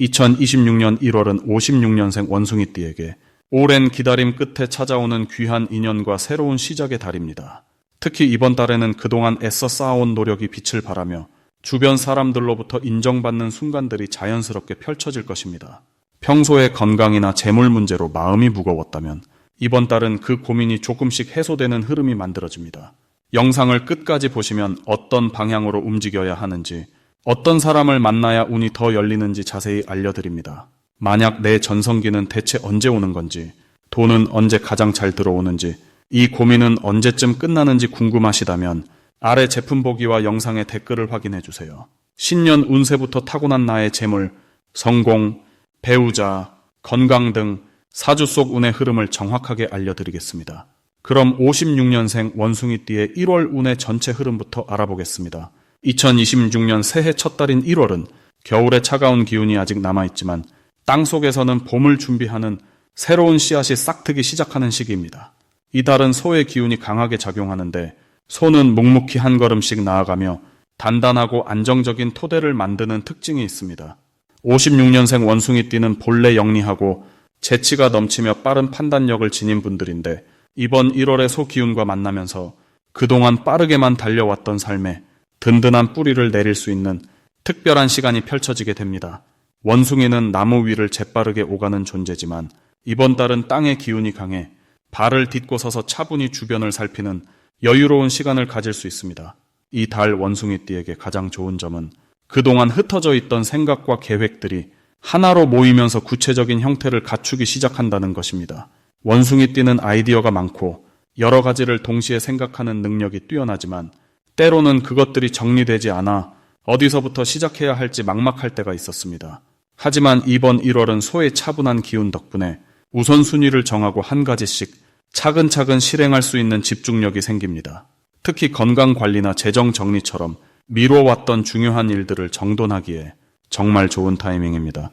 2026년 1월은 56년생 원숭이띠에게 오랜 기다림 끝에 찾아오는 귀한 인연과 새로운 시작의 달입니다. 특히 이번 달에는 그동안 애써 쌓아온 노력이 빛을 발하며 주변 사람들로부터 인정받는 순간들이 자연스럽게 펼쳐질 것입니다. 평소에 건강이나 재물 문제로 마음이 무거웠다면 이번 달은 그 고민이 조금씩 해소되는 흐름이 만들어집니다. 영상을 끝까지 보시면 어떤 방향으로 움직여야 하는지, 어떤 사람을 만나야 운이 더 열리는지 자세히 알려드립니다. 만약 내 전성기는 대체 언제 오는 건지, 돈은 언제 가장 잘 들어오는지, 이 고민은 언제쯤 끝나는지 궁금하시다면 아래 제품 보기와 영상의 댓글을 확인해 주세요. 신년 운세부터 타고난 나의 재물, 성공, 배우자, 건강 등 사주 속 운의 흐름을 정확하게 알려드리겠습니다. 그럼 56년생 원숭이띠의 1월 운의 전체 흐름부터 알아보겠습니다. 2026년 새해 첫 달인 1월은 겨울의 차가운 기운이 아직 남아있지만 땅속에서는 봄을 준비하는 새로운 씨앗이 싹트기 시작하는 시기입니다. 이 달은 소의 기운이 강하게 작용하는데 소는 묵묵히 한 걸음씩 나아가며 단단하고 안정적인 토대를 만드는 특징이 있습니다. 56년생 원숭이띠는 본래 영리하고 재치가 넘치며 빠른 판단력을 지닌 분들인데 이번 1월의 소 기운과 만나면서 그동안 빠르게만 달려왔던 삶에 든든한 뿌리를 내릴 수 있는 특별한 시간이 펼쳐지게 됩니다. 원숭이는 나무 위를 재빠르게 오가는 존재지만 이번 달은 땅의 기운이 강해 발을 딛고 서서 차분히 주변을 살피는 여유로운 시간을 가질 수 있습니다. 이 달 원숭이띠에게 가장 좋은 점은 그동안 흩어져 있던 생각과 계획들이 하나로 모이면서 구체적인 형태를 갖추기 시작한다는 것입니다. 원숭이띠는 아이디어가 많고 여러 가지를 동시에 생각하는 능력이 뛰어나지만 때로는 그것들이 정리되지 않아 어디서부터 시작해야 할지 막막할 때가 있었습니다. 하지만 이번 1월은 소의 차분한 기운 덕분에 우선순위를 정하고 한 가지씩 차근차근 실행할 수 있는 집중력이 생깁니다. 특히 건강관리나 재정 정리처럼 미뤄왔던 중요한 일들을 정돈하기에 정말 좋은 타이밍입니다.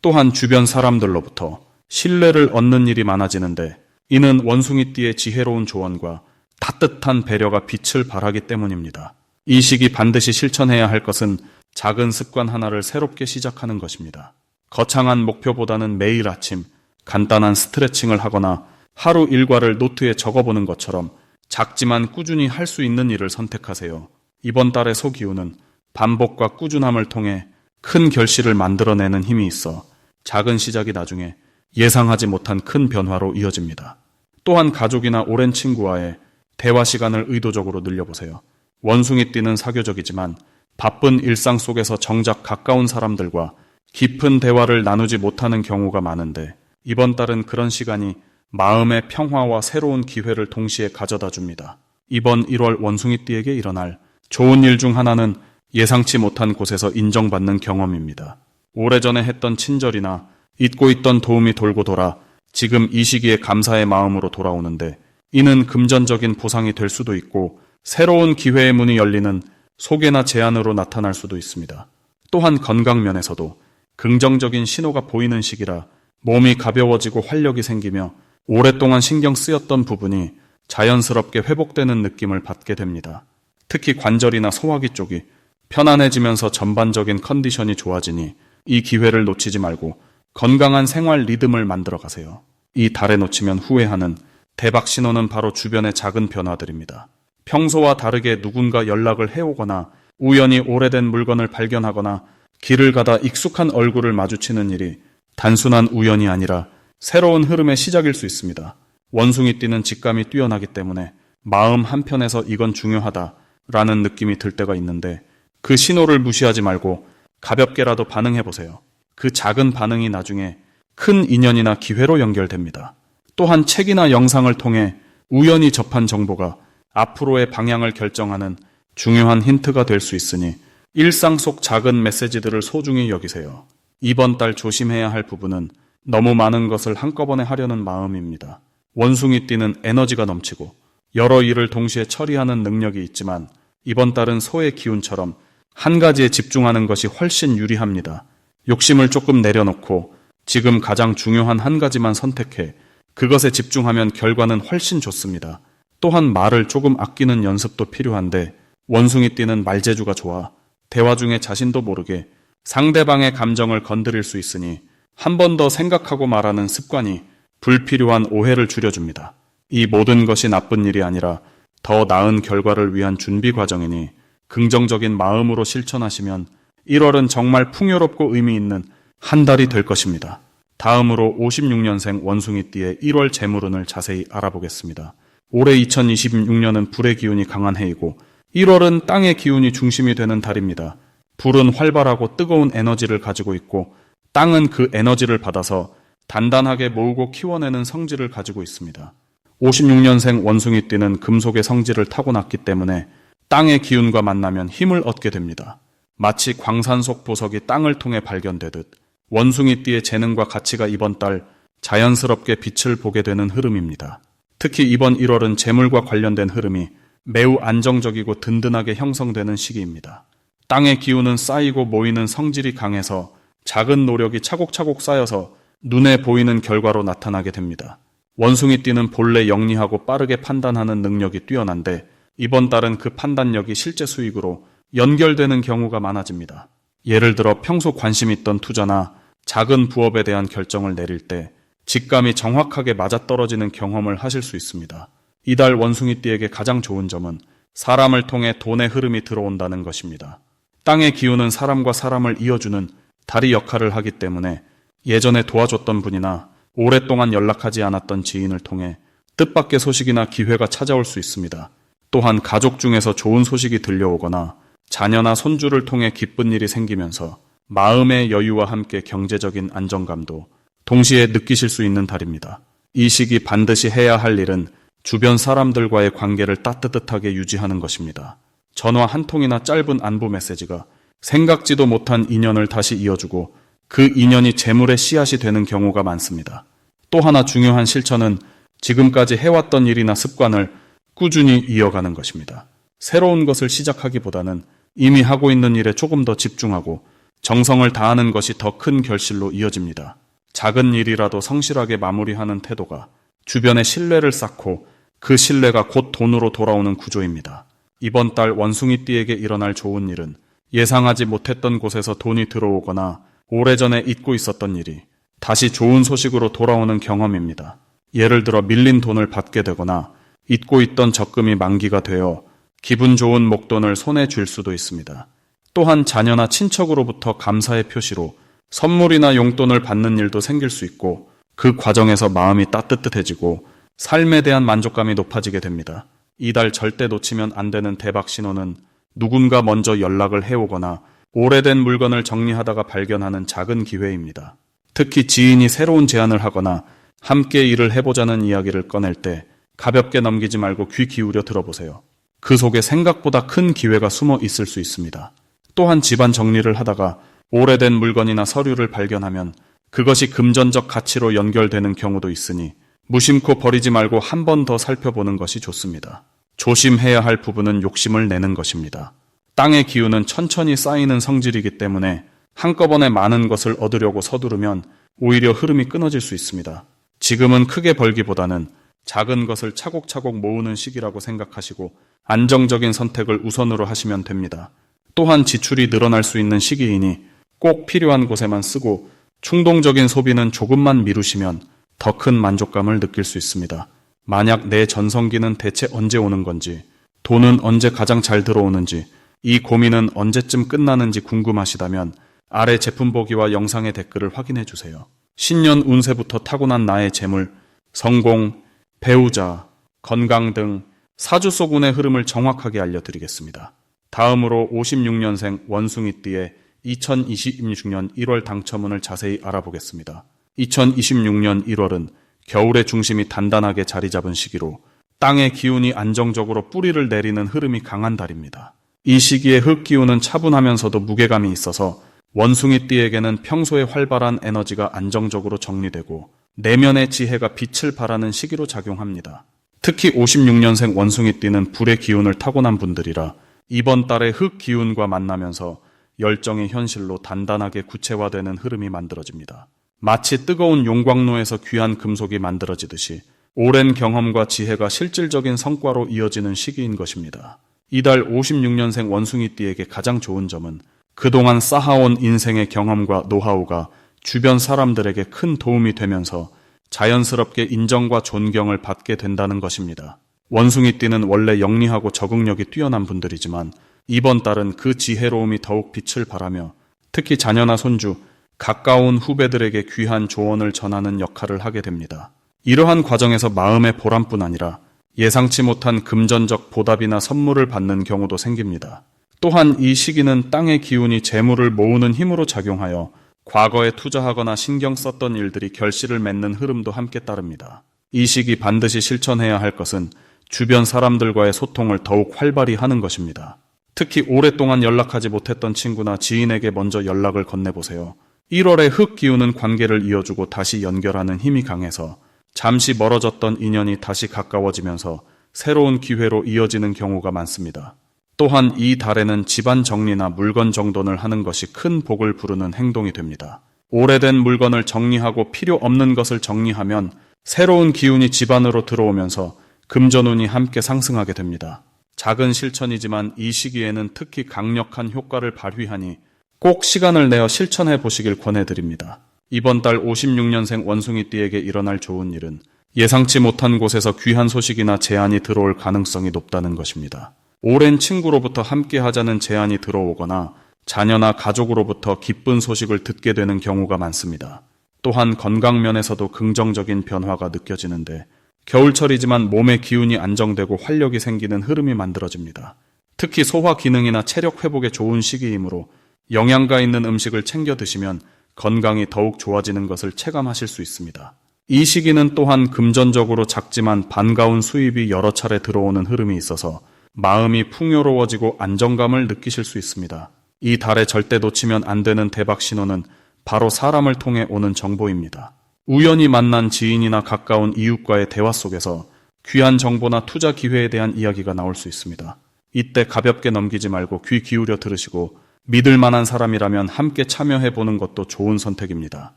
또한 주변 사람들로부터 신뢰를 얻는 일이 많아지는데 이는 원숭이띠의 지혜로운 조언과 따뜻한 배려가 빛을 발하기 때문입니다. 이 시기 반드시 실천해야 할 것은 작은 습관 하나를 새롭게 시작하는 것입니다. 거창한 목표보다는 매일 아침 간단한 스트레칭을 하거나 하루 일과를 노트에 적어보는 것처럼 작지만 꾸준히 할 수 있는 일을 선택하세요. 이번 달의 소기운은 반복과 꾸준함을 통해 큰 결실을 만들어내는 힘이 있어 작은 시작이 나중에 예상하지 못한 큰 변화로 이어집니다. 또한 가족이나 오랜 친구와의 대화 시간을 의도적으로 늘려보세요. 원숭이띠는 사교적이지만 바쁜 일상 속에서 정작 가까운 사람들과 깊은 대화를 나누지 못하는 경우가 많은데 이번 달은 그런 시간이 마음의 평화와 새로운 기회를 동시에 가져다 줍니다. 이번 1월 원숭이띠에게 일어날 좋은 일 중 하나는 예상치 못한 곳에서 인정받는 경험입니다. 오래전에 했던 친절이나 잊고 있던 도움이 돌고 돌아 지금 이 시기에 감사의 마음으로 돌아오는데 이는 금전적인 보상이 될 수도 있고 새로운 기회의 문이 열리는 소개나 제안으로 나타날 수도 있습니다. 또한 건강 면에서도 긍정적인 신호가 보이는 시기라 몸이 가벼워지고 활력이 생기며 오랫동안 신경 쓰였던 부분이 자연스럽게 회복되는 느낌을 받게 됩니다. 특히 관절이나 소화기 쪽이 편안해지면서 전반적인 컨디션이 좋아지니 이 기회를 놓치지 말고 건강한 생활 리듬을 만들어 가세요. 이 달에 놓치면 후회하는 대박 신호는 바로 주변의 작은 변화들입니다. 평소와 다르게 누군가 연락을 해오거나 우연히 오래된 물건을 발견하거나 길을 가다 익숙한 얼굴을 마주치는 일이 단순한 우연이 아니라 새로운 흐름의 시작일 수 있습니다. 원숭이띠는 직감이 뛰어나기 때문에 마음 한편에서 이건 중요하다라는 느낌이 들 때가 있는데 그 신호를 무시하지 말고 가볍게라도 반응해보세요. 그 작은 반응이 나중에 큰 인연이나 기회로 연결됩니다. 또한 책이나 영상을 통해 우연히 접한 정보가 앞으로의 방향을 결정하는 중요한 힌트가 될 수 있으니 일상 속 작은 메시지들을 소중히 여기세요. 이번 달 조심해야 할 부분은 너무 많은 것을 한꺼번에 하려는 마음입니다. 원숭이띠는 에너지가 넘치고 여러 일을 동시에 처리하는 능력이 있지만 이번 달은 소의 기운처럼 한 가지에 집중하는 것이 훨씬 유리합니다. 욕심을 조금 내려놓고 지금 가장 중요한 한 가지만 선택해 그것에 집중하면 결과는 훨씬 좋습니다. 또한 말을 조금 아끼는 연습도 필요한데 원숭이띠는 말재주가 좋아 대화 중에 자신도 모르게 상대방의 감정을 건드릴 수 있으니 한 번 더 생각하고 말하는 습관이 불필요한 오해를 줄여줍니다. 이 모든 것이 나쁜 일이 아니라 더 나은 결과를 위한 준비 과정이니 긍정적인 마음으로 실천하시면 1월은 정말 풍요롭고 의미 있는 한 달이 될 것입니다. 다음으로 56년생 원숭이띠의 1월 재물운을 자세히 알아보겠습니다. 올해 2026년은 불의 기운이 강한 해이고 1월은 땅의 기운이 중심이 되는 달입니다. 불은 활발하고 뜨거운 에너지를 가지고 있고 땅은 그 에너지를 받아서 단단하게 모으고 키워내는 성질을 가지고 있습니다. 56년생 원숭이띠는 금속의 성질을 타고났기 때문에 땅의 기운과 만나면 힘을 얻게 됩니다. 마치 광산 속 보석이 땅을 통해 발견되듯 원숭이띠의 재능과 가치가 이번 달 자연스럽게 빛을 보게 되는 흐름입니다. 특히 이번 1월은 재물과 관련된 흐름이 매우 안정적이고 든든하게 형성되는 시기입니다. 땅의 기운은 쌓이고 모이는 성질이 강해서 작은 노력이 차곡차곡 쌓여서 눈에 보이는 결과로 나타나게 됩니다. 원숭이띠는 본래 영리하고 빠르게 판단하는 능력이 뛰어난데 이번 달은 그 판단력이 실제 수익으로 연결되는 경우가 많아집니다. 예를 들어 평소 관심 있던 투자나 작은 부업에 대한 결정을 내릴 때 직감이 정확하게 맞아떨어지는 경험을 하실 수 있습니다. 이달 원숭이띠에게 가장 좋은 점은 사람을 통해 돈의 흐름이 들어온다는 것입니다. 땅의 기운은 사람과 사람을 이어주는 다리 역할을 하기 때문에 예전에 도와줬던 분이나 오랫동안 연락하지 않았던 지인을 통해 뜻밖의 소식이나 기회가 찾아올 수 있습니다. 또한 가족 중에서 좋은 소식이 들려오거나 자녀나 손주를 통해 기쁜 일이 생기면서 마음의 여유와 함께 경제적인 안정감도 동시에 느끼실 수 있는 달입니다. 이 시기 반드시 해야 할 일은 주변 사람들과의 관계를 따뜻하게 유지하는 것입니다. 전화 한 통이나 짧은 안부 메시지가 생각지도 못한 인연을 다시 이어주고 그 인연이 재물의 씨앗이 되는 경우가 많습니다. 또 하나 중요한 실천은 지금까지 해왔던 일이나 습관을 꾸준히 이어가는 것입니다. 새로운 것을 시작하기보다는 이미 하고 있는 일에 조금 더 집중하고 정성을 다하는 것이 더 큰 결실로 이어집니다. 작은 일이라도 성실하게 마무리하는 태도가 주변에 신뢰를 쌓고 그 신뢰가 곧 돈으로 돌아오는 구조입니다. 이번 달 원숭이띠에게 일어날 좋은 일은 예상하지 못했던 곳에서 돈이 들어오거나 오래전에 잊고 있었던 일이 다시 좋은 소식으로 돌아오는 경험입니다. 예를 들어 밀린 돈을 받게 되거나 잊고 있던 적금이 만기가 되어 기분 좋은 목돈을 손에 쥘 수도 있습니다. 또한 자녀나 친척으로부터 감사의 표시로 선물이나 용돈을 받는 일도 생길 수 있고 그 과정에서 마음이 따뜻해지고 삶에 대한 만족감이 높아지게 됩니다. 이달 절대 놓치면 안 되는 대박 신호는 누군가 먼저 연락을 해오거나 오래된 물건을 정리하다가 발견하는 작은 기회입니다. 특히 지인이 새로운 제안을 하거나 함께 일을 해보자는 이야기를 꺼낼 때 가볍게 넘기지 말고 귀 기울여 들어보세요. 그 속에 생각보다 큰 기회가 숨어 있을 수 있습니다. 또한 집안 정리를 하다가 오래된 물건이나 서류를 발견하면 그것이 금전적 가치로 연결되는 경우도 있으니 무심코 버리지 말고 한 번 더 살펴보는 것이 좋습니다. 조심해야 할 부분은 욕심을 내는 것입니다. 땅의 기운은 천천히 쌓이는 성질이기 때문에 한꺼번에 많은 것을 얻으려고 서두르면 오히려 흐름이 끊어질 수 있습니다. 지금은 크게 벌기보다는 작은 것을 차곡차곡 모으는 시기라고 생각하시고 안정적인 선택을 우선으로 하시면 됩니다. 또한 지출이 늘어날 수 있는 시기이니 꼭 필요한 곳에만 쓰고 충동적인 소비는 조금만 미루시면 더 큰 만족감을 느낄 수 있습니다. 만약 내 전성기는 대체 언제 오는 건지, 돈은 언제 가장 잘 들어오는지, 이 고민은 언제쯤 끝나는지 궁금하시다면 아래 제품 보기와 영상의 댓글을 확인해 주세요. 신년 운세부터 타고난 나의 재물, 성공, 배우자, 건강 등 사주 속 운의 흐름을 정확하게 알려드리겠습니다. 다음으로 56년생 원숭이띠의 2026년 1월 당첨운을 자세히 알아보겠습니다. 2026년 1월은 겨울의 중심이 단단하게 자리 잡은 시기로 땅의 기운이 안정적으로 뿌리를 내리는 흐름이 강한 달입니다. 이 시기에 흙기운은 차분하면서도 무게감이 있어서 원숭이띠에게는 평소에 활발한 에너지가 안정적으로 정리되고 내면의 지혜가 빛을 발하는 시기로 작용합니다. 특히 56년생 원숭이띠는 불의 기운을 타고난 분들이라 이번 달에 흙 기운과 만나면서 열정의 현실로 단단하게 구체화되는 흐름이 만들어집니다. 마치 뜨거운 용광로에서 귀한 금속이 만들어지듯이 오랜 경험과 지혜가 실질적인 성과로 이어지는 시기인 것입니다. 이달 56년생 원숭이띠에게 가장 좋은 점은 그동안 쌓아온 인생의 경험과 노하우가 주변 사람들에게 큰 도움이 되면서 자연스럽게 인정과 존경을 받게 된다는 것입니다. 원숭이띠는 원래 영리하고 적응력이 뛰어난 분들이지만 이번 달은 그 지혜로움이 더욱 빛을 발하며 특히 자녀나 손주, 가까운 후배들에게 귀한 조언을 전하는 역할을 하게 됩니다. 이러한 과정에서 마음의 보람뿐 아니라 예상치 못한 금전적 보답이나 선물을 받는 경우도 생깁니다. 또한 이 시기는 땅의 기운이 재물을 모으는 힘으로 작용하여 과거에 투자하거나 신경 썼던 일들이 결실을 맺는 흐름도 함께 따릅니다. 이 시기 반드시 실천해야 할 것은 주변 사람들과의 소통을 더욱 활발히 하는 것입니다. 특히 오랫동안 연락하지 못했던 친구나 지인에게 먼저 연락을 건네보세요. 1월에 흙 기운은 관계를 이어주고 다시 연결하는 힘이 강해서 잠시 멀어졌던 인연이 다시 가까워지면서 새로운 기회로 이어지는 경우가 많습니다. 또한 이 달에는 집안 정리나 물건 정돈을 하는 것이 큰 복을 부르는 행동이 됩니다. 오래된 물건을 정리하고 필요 없는 것을 정리하면 새로운 기운이 집안으로 들어오면서 금전운이 함께 상승하게 됩니다. 작은 실천이지만 이 시기에는 특히 강력한 효과를 발휘하니 꼭 시간을 내어 실천해 보시길 권해드립니다. 이번 달 56년생 원숭이띠에게 일어날 좋은 일은 예상치 못한 곳에서 귀한 소식이나 제안이 들어올 가능성이 높다는 것입니다. 오랜 친구로부터 함께 하자는 제안이 들어오거나 자녀나 가족으로부터 기쁜 소식을 듣게 되는 경우가 많습니다. 또한 건강 면에서도 긍정적인 변화가 느껴지는데 겨울철이지만 몸의 기운이 안정되고 활력이 생기는 흐름이 만들어집니다. 특히 소화 기능이나 체력 회복에 좋은 시기이므로 영양가 있는 음식을 챙겨 드시면 건강이 더욱 좋아지는 것을 체감하실 수 있습니다. 이 시기는 또한 금전적으로 작지만 반가운 수입이 여러 차례 들어오는 흐름이 있어서 마음이 풍요로워지고 안정감을 느끼실 수 있습니다. 이 달에 절대 놓치면 안 되는 대박 신호는 바로 사람을 통해 오는 정보입니다. 우연히 만난 지인이나 가까운 이웃과의 대화 속에서 귀한 정보나 투자 기회에 대한 이야기가 나올 수 있습니다. 이때 가볍게 넘기지 말고 귀 기울여 들으시고 믿을 만한 사람이라면 함께 참여해보는 것도 좋은 선택입니다.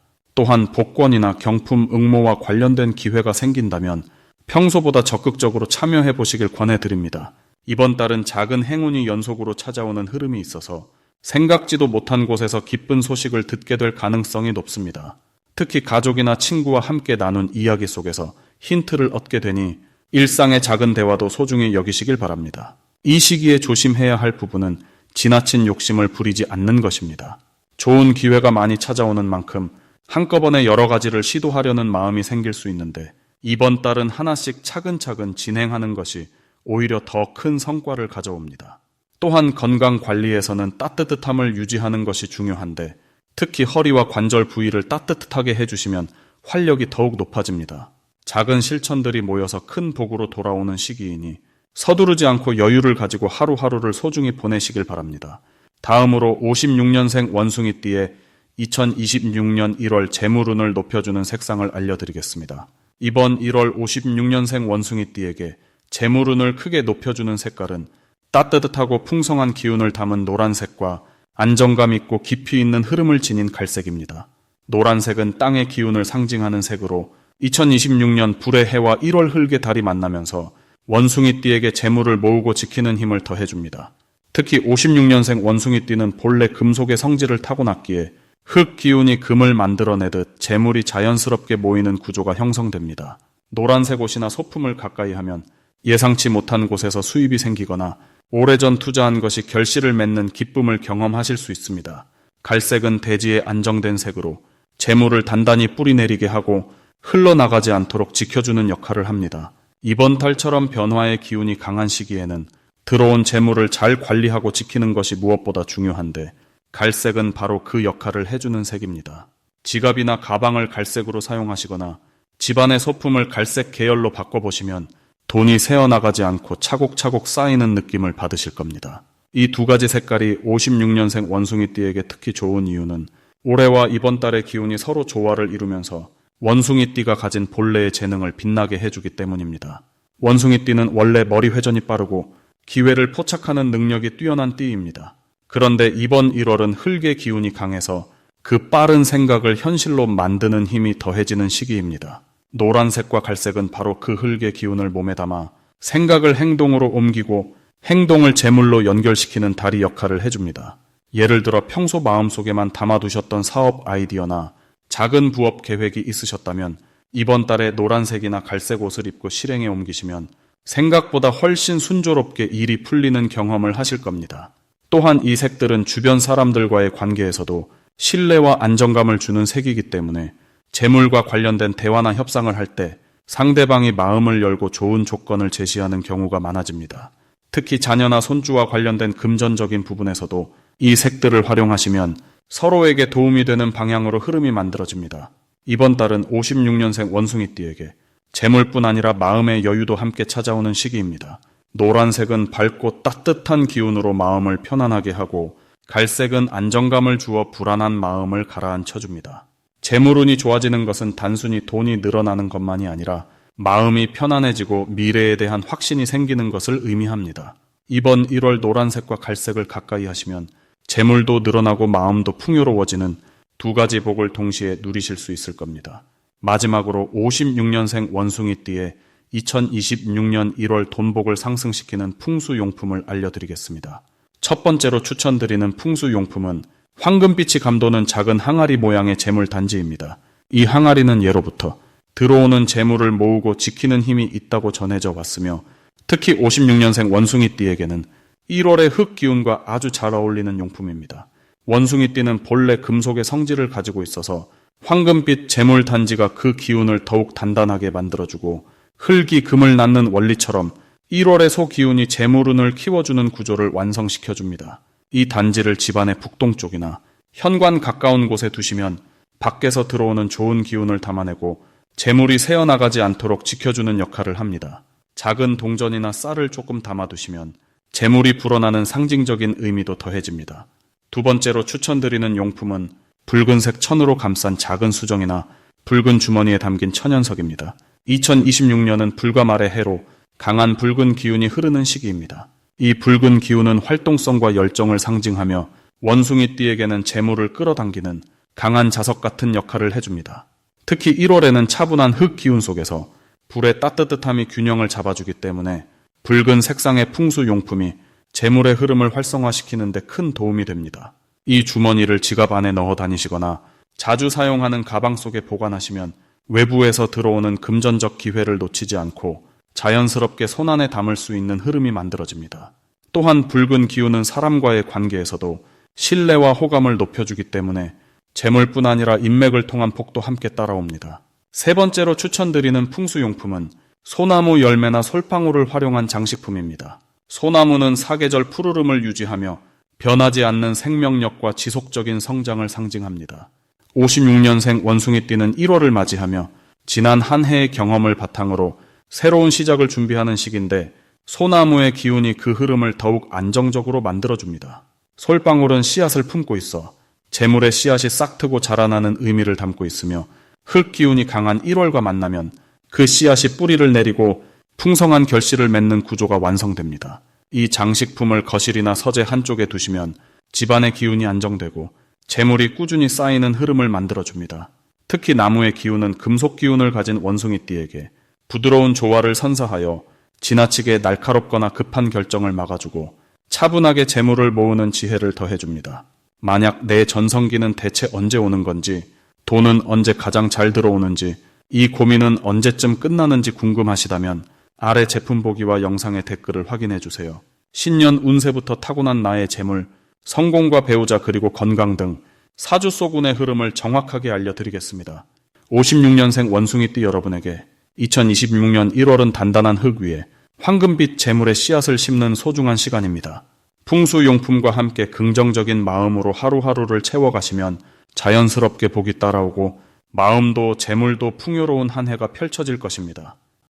또한 복권이나 경품 응모와 관련된 기회가 생긴다면 평소보다 적극적으로 참여해보시길 권해드립니다. 이번 달은 작은 행운이 연속으로 찾아오는 흐름이 있어서 생각지도 못한 곳에서 기쁜 소식을 듣게 될 가능성이 높습니다. 특히 가족이나 친구와 함께 나눈 이야기 속에서 힌트를 얻게 되니 일상의 작은 대화도 소중히 여기시길 바랍니다. 이 시기에 조심해야 할 부분은 지나친 욕심을 부리지 않는 것입니다. 좋은 기회가 많이 찾아오는 만큼 한꺼번에 여러 가지를 시도하려는 마음이 생길 수 있는데 이번 달은 하나씩 차근차근 진행하는 것이 오히려 더 큰 성과를 가져옵니다. 또한 건강 관리에서는 따뜻함을 유지하는 것이 중요한데 특히 허리와 관절 부위를 따뜻하게 해주시면 활력이 더욱 높아집니다. 작은 실천들이 모여서 큰 복으로 돌아오는 시기이니 서두르지 않고 여유를 가지고 하루하루를 소중히 보내시길 바랍니다. 다음으로 56년생 원숭이띠의 2026년 1월 재물운을 높여주는 색상을 알려드리겠습니다. 이번 1월 56년생 원숭이띠에게 재물운을 크게 높여주는 색깔은 따뜻하고 풍성한 기운을 담은 노란색과 안정감 있고 깊이 있는 흐름을 지닌 갈색입니다. 노란색은 땅의 기운을 상징하는 색으로 2026년 불의 해와 1월 흙의 달이 만나면서 원숭이띠에게 재물을 모으고 지키는 힘을 더해줍니다. 특히 56년생 원숭이띠는 본래 금속의 성질을 타고났기에 흙 기운이 금을 만들어내듯 재물이 자연스럽게 모이는 구조가 형성됩니다. 노란색 옷이나 소품을 가까이 하면 예상치 못한 곳에서 수입이 생기거나 오래전 투자한 것이 결실을 맺는 기쁨을 경험하실 수 있습니다. 갈색은 대지의 안정된 색으로 재물을 단단히 뿌리내리게 하고 흘러나가지 않도록 지켜주는 역할을 합니다. 이번 달처럼 변화의 기운이 강한 시기에는 들어온 재물을 잘 관리하고 지키는 것이 무엇보다 중요한데 갈색은 바로 그 역할을 해주는 색입니다. 지갑이나 가방을 갈색으로 사용하시거나 집안의 소품을 갈색 계열로 바꿔보시면 돈이 새어나가지 않고 차곡차곡 쌓이는 느낌을 받으실 겁니다. 이 두 가지 색깔이 56년생 원숭이띠에게 특히 좋은 이유는 올해와 이번 달의 기운이 서로 조화를 이루면서 원숭이띠가 가진 본래의 재능을 빛나게 해주기 때문입니다. 원숭이띠는 원래 머리 회전이 빠르고 기회를 포착하는 능력이 뛰어난 띠입니다. 그런데 이번 1월은 흙의 기운이 강해서 그 빠른 생각을 현실로 만드는 힘이 더해지는 시기입니다. 노란색과 갈색은 바로 그 흙의 기운을 몸에 담아 생각을 행동으로 옮기고 행동을 재물로 연결시키는 다리 역할을 해줍니다. 예를 들어 평소 마음속에만 담아두셨던 사업 아이디어나 작은 부업 계획이 있으셨다면 이번 달에 노란색이나 갈색 옷을 입고 실행에 옮기시면 생각보다 훨씬 순조롭게 일이 풀리는 경험을 하실 겁니다. 또한 이 색들은 주변 사람들과의 관계에서도 신뢰와 안정감을 주는 색이기 때문에 재물과 관련된 대화나 협상을 할 때 상대방이 마음을 열고 좋은 조건을 제시하는 경우가 많아집니다. 특히 자녀나 손주와 관련된 금전적인 부분에서도 이 색들을 활용하시면 서로에게 도움이 되는 방향으로 흐름이 만들어집니다. 이번 달은 56년생 원숭이띠에게 재물뿐 아니라 마음의 여유도 함께 찾아오는 시기입니다. 노란색은 밝고 따뜻한 기운으로 마음을 편안하게 하고 갈색은 안정감을 주어 불안한 마음을 가라앉혀줍니다. 재물운이 좋아지는 것은 단순히 돈이 늘어나는 것만이 아니라 마음이 편안해지고 미래에 대한 확신이 생기는 것을 의미합니다. 이번 1월 노란색과 갈색을 가까이 하시면 재물도 늘어나고 마음도 풍요로워지는 두 가지 복을 동시에 누리실 수 있을 겁니다. 마지막으로 56년생 원숭이띠의 2026년 1월 돈복을 상승시키는 풍수용품을 알려드리겠습니다. 첫 번째로 추천드리는 풍수용품은 황금빛이 감도는 작은 항아리 모양의 재물 단지입니다. 이 항아리는 예로부터 들어오는 재물을 모으고 지키는 힘이 있다고 전해져 왔으며 특히 56년생 원숭이띠에게는 1월의 흙 기운과 아주 잘 어울리는 용품입니다. 원숭이띠는 본래 금속의 성질을 가지고 있어서 황금빛 재물 단지가 그 기운을 더욱 단단하게 만들어주고 흙이 금을 낳는 원리처럼 1월의 소 기운이 재물운을 키워주는 구조를 완성시켜줍니다. 이 단지를 집안의 북동쪽이나 현관 가까운 곳에 두시면 밖에서 들어오는 좋은 기운을 담아내고 재물이 새어나가지 않도록 지켜주는 역할을 합니다. 작은 동전이나 쌀을 조금 담아두시면 재물이 불어나는 상징적인 의미도 더해집니다. 두 번째로 추천드리는 용품은 붉은색 천으로 감싼 작은 수정이나 붉은 주머니에 담긴 천연석입니다. 2026년은 불과 말의 해로 강한 붉은 기운이 흐르는 시기입니다. 이 붉은 기운은 활동성과 열정을 상징하며 원숭이띠에게는 재물을 끌어당기는 강한 자석 같은 역할을 해줍니다. 특히 1월에는 차분한 흙 기운 속에서 불의 따뜻함이 균형을 잡아주기 때문에 붉은 색상의 풍수용품이 재물의 흐름을 활성화시키는 데 큰 도움이 됩니다. 이 주머니를 지갑 안에 넣어 다니시거나 자주 사용하는 가방 속에 보관하시면 외부에서 들어오는 금전적 기회를 놓치지 않고 자연스럽게 손안에 담을 수 있는 흐름이 만들어집니다. 또한 붉은 기운은 사람과의 관계에서도 신뢰와 호감을 높여주기 때문에 재물뿐 아니라 인맥을 통한 복도 함께 따라옵니다. 세 번째로 추천드리는 풍수용품은 소나무 열매나 솔방울을 활용한 장식품입니다. 소나무는 사계절 푸르름을 유지하며 변하지 않는 생명력과 지속적인 성장을 상징합니다. 56년생 원숭이띠는 1월을 맞이하며 지난 한 해의 경험을 바탕으로 새로운 시작을 준비하는 시기인데 소나무의 기운이 그 흐름을 더욱 안정적으로 만들어줍니다. 솔방울은 씨앗을 품고 있어 재물의 씨앗이 싹트고 자라나는 의미를 담고 있으며 흙 기운이 강한 1월과 만나면 그 씨앗이 뿌리를 내리고 풍성한 결실을 맺는 구조가 완성됩니다. 이 장식품을 거실이나 서재 한쪽에 두시면 집안의 기운이 안정되고 재물이 꾸준히 쌓이는 흐름을 만들어줍니다. 특히 나무의 기운은 금속 기운을 가진 원숭이띠에게 부드러운 조화를 선사하여 지나치게 날카롭거나 급한 결정을 막아주고 차분하게 재물을 모으는 지혜를 더해줍니다. 만약 내 전성기는 대체 언제 오는 건지, 돈은 언제 가장 잘 들어오는지, 이 고민은 언제쯤 끝나는지 궁금하시다면 아래 제품 보기와 영상의 댓글을 확인해주세요. 신년 운세부터 타고난 나의 재물, 성공과 배우자 그리고 건강 등 사주소군의 흐름을 정확하게 알려드리겠습니다. 56년생 원숭이띠 여러분에게 2026년 1월은 단단한 흙 위에 황금빛 재물의 씨앗을 심는 소중한 시간입니다. 풍수용품과 함께 긍정적인 마음으로 하루하루를 채워가시면 자연스럽게 복이 따라오고 마음도 재물도 풍요로운 한 해가 펼쳐질 것입니다.